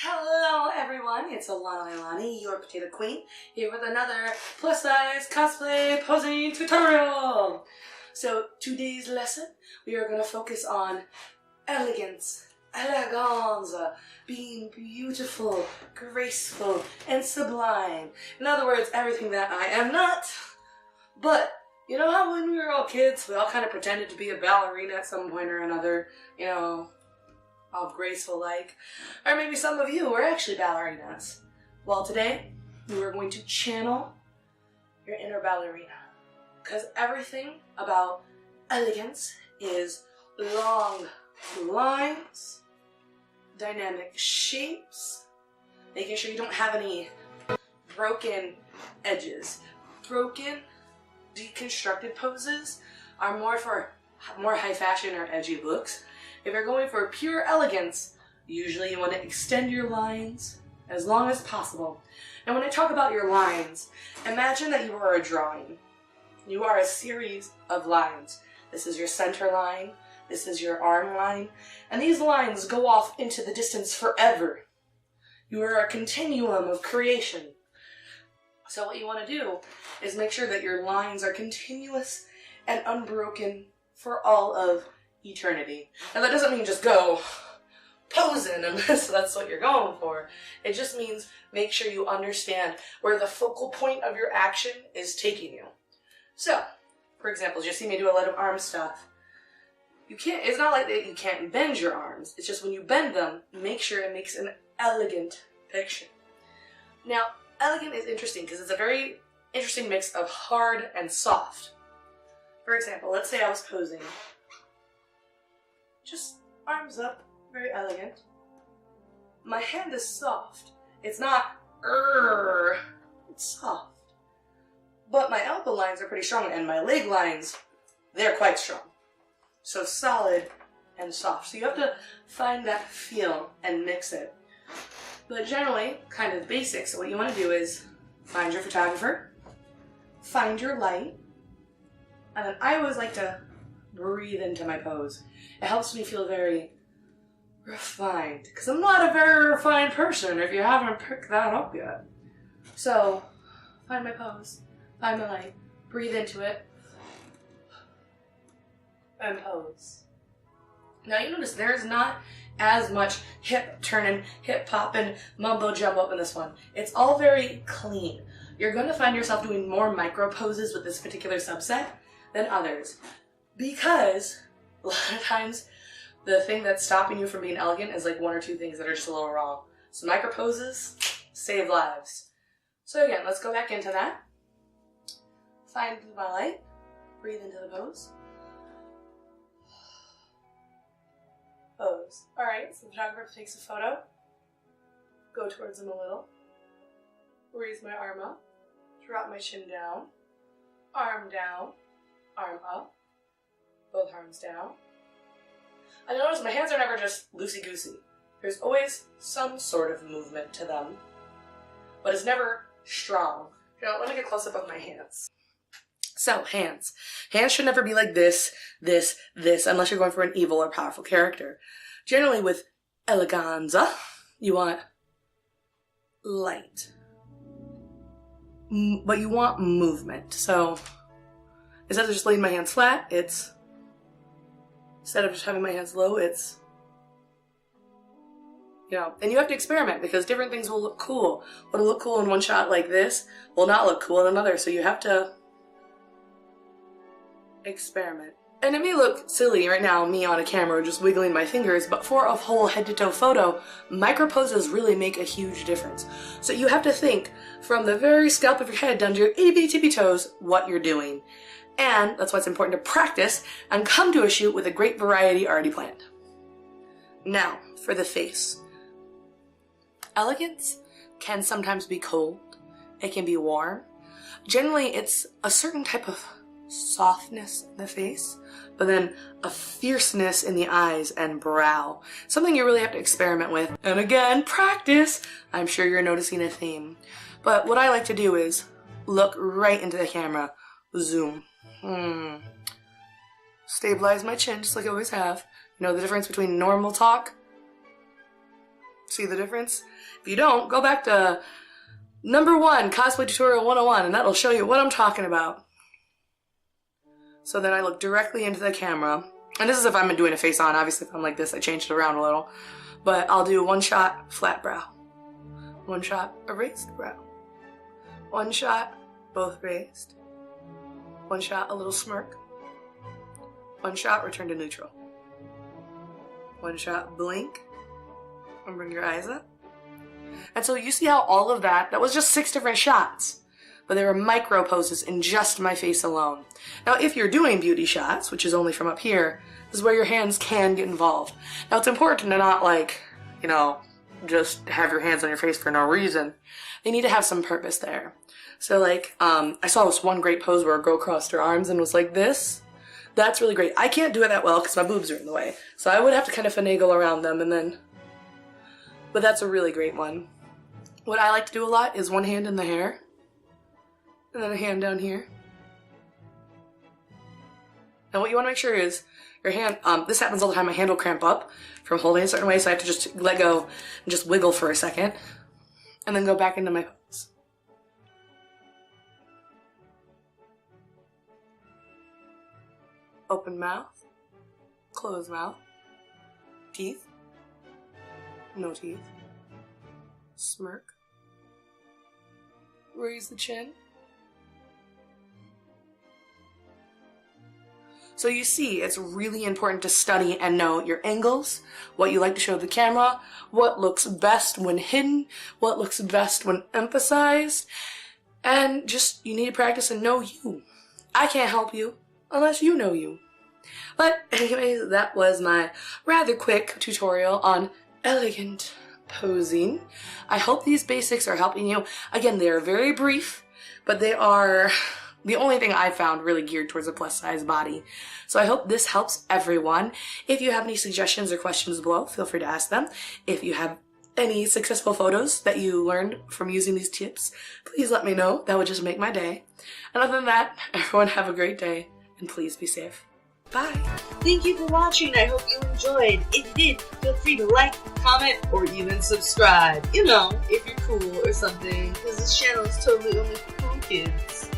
Hello everyone, it's Ilani, your potato queen, here with another plus size cosplay posing tutorial. So today's lesson, we are going to focus on elegance, being beautiful, graceful, and sublime. In other words, everything that I am not. But you know how when we were all kids, we all kind of pretended to be a ballerina at some point or another, you know, all graceful like, or maybe some of you were actually ballerinas. Well, today we are going to channel your inner ballerina, because everything about elegance is long lines, dynamic shapes, making sure you don't have any broken edges. Broken, deconstructed poses are more for more high fashion or edgy looks. If you're going for pure elegance, usually you want to extend your lines as long as possible. And when I talk about your lines, imagine that you are a drawing. You are a series of lines. This is your center line, this is your arm line, and these lines go off into the distance forever. You are a continuum of creation. So what you want to do is make sure that your lines are continuous and unbroken for all of eternity. And that doesn't mean just go posing unless that's what you're going for. It just means make sure you understand where the focal point of your action is taking you. So, for example, you see me do a lot of arm stuff. It's not like that you can't bend your arms. It's just when you bend them, make sure it makes an elegant picture. Now, elegant is interesting because it's a very interesting mix of hard and soft. For example, let's say I was posing. Just arms up, very elegant. My hand is soft. It's not it's soft. But my elbow lines are pretty strong and my leg lines, they're quite strong. So solid and soft. So you have to find that feel and mix it. But generally, kind of basic. So what you want to do is find your photographer, find your light, and then I always like to breathe into my pose. It helps me feel very refined, because I'm not a very refined person if you haven't picked that up yet. So, find my pose, find my light, breathe into it, and pose. Now you notice there's not as much hip turning, hip popping, mumbo jumbo up in this one. It's all very clean. You're going to find yourself doing more micro poses with this particular subset than others, because a lot of times the thing that's stopping you from being elegant is like one or two things that are just a little wrong. So micro poses save lives. So again, let's go back into that. Find my light, breathe into the pose. Pose. Alright, so the photographer takes a photo. Go towards him a little. Raise my arm up. Drop my chin down. Arm down. Arm up. Both arms down. I notice my hands are never just loosey-goosey. There's always some sort of movement to them, but it's never strong. You know, let me get close up of my hands. So, hands. Hands should never be like this, unless you're going for an evil or powerful character. Generally with eleganza, you want light. But you want movement. So, instead of just laying my hands flat, instead of just having my hands low, it's, you know, and you have to experiment because different things will look cool. What'll look cool in one shot like this will not look cool in another, so you have to experiment. And it may look silly right now, me on a camera just wiggling my fingers, but for a whole head-to-toe photo, micro poses really make a huge difference. So you have to think from the very scalp of your head down to your itty-bitty-tippy toes what you're doing. And that's why it's important to practice and come to a shoot with a great variety already planned. Now, for the face. Elegance can sometimes be cold. It can be warm. Generally, it's a certain type of softness in the face, but then a fierceness in the eyes and brow. Something you really have to experiment with. And again, practice. I'm sure you're noticing a theme. But what I like to do is look right into the camera. Zoom. Stabilize my chin just like I always have. You know the difference between normal talk See the difference? If you don't, go back to number 1, Cosplay Tutorial 101, and that'll show you what I'm talking about. So then I look directly into the camera. And this is if I'm doing a face on. Obviously, if I'm like this, I changed it around a little. But I'll do 1 shot, flat brow. 1 shot, erased brow. 1 shot, both raised. 1 shot, a little smirk. 1 shot, return to neutral. 1 shot, blink. And bring your eyes up. And so you see how all of that was just 6 different shots. But there were micro poses in just my face alone. Now, if you're doing beauty shots, which is only from up here, this is where your hands can get involved. Now, it's important to not, like, you know, just have your hands on your face for no reason. They need to have some purpose there. So, like, I saw this one great pose where a girl crossed her arms and was like this. That's really great. I can't do it that well because my boobs are in the way. So I would have to kind of finagle around them and then... But that's a really great one. What I like to do a lot is 1 hand in the hair. And then a hand down here. And what you want to make sure is your hand, this happens all the time, my hand will cramp up from holding a certain way, so I have to just let go and just wiggle for a second. And then go back into my pose. Open mouth. Closed mouth. Teeth. No teeth. Smirk. Raise the chin. So you see, it's really important to study and know your angles, what you like to show the camera, what looks best when hidden, what looks best when emphasized, and just, you need to practice and know you. I can't help you unless you know you. But anyways, that was my rather quick tutorial on elegant posing. I hope these basics are helping you. Again, they are very brief, but they are the only thing I found really geared towards a plus size body. So I hope this helps everyone. If you have any suggestions or questions below, feel free to ask them. If you have any successful photos that you learned from using these tips, please let me know. That would just make my day. And other than that, everyone have a great day and please be safe. Bye. Thank you for watching. I hope you enjoyed. If you did, feel free to like, comment, or even subscribe. You know, if you're cool or something, because this channel is totally only for cool kids.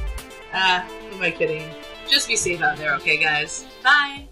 Who am I kidding? Just be safe out there, okay, guys? Bye!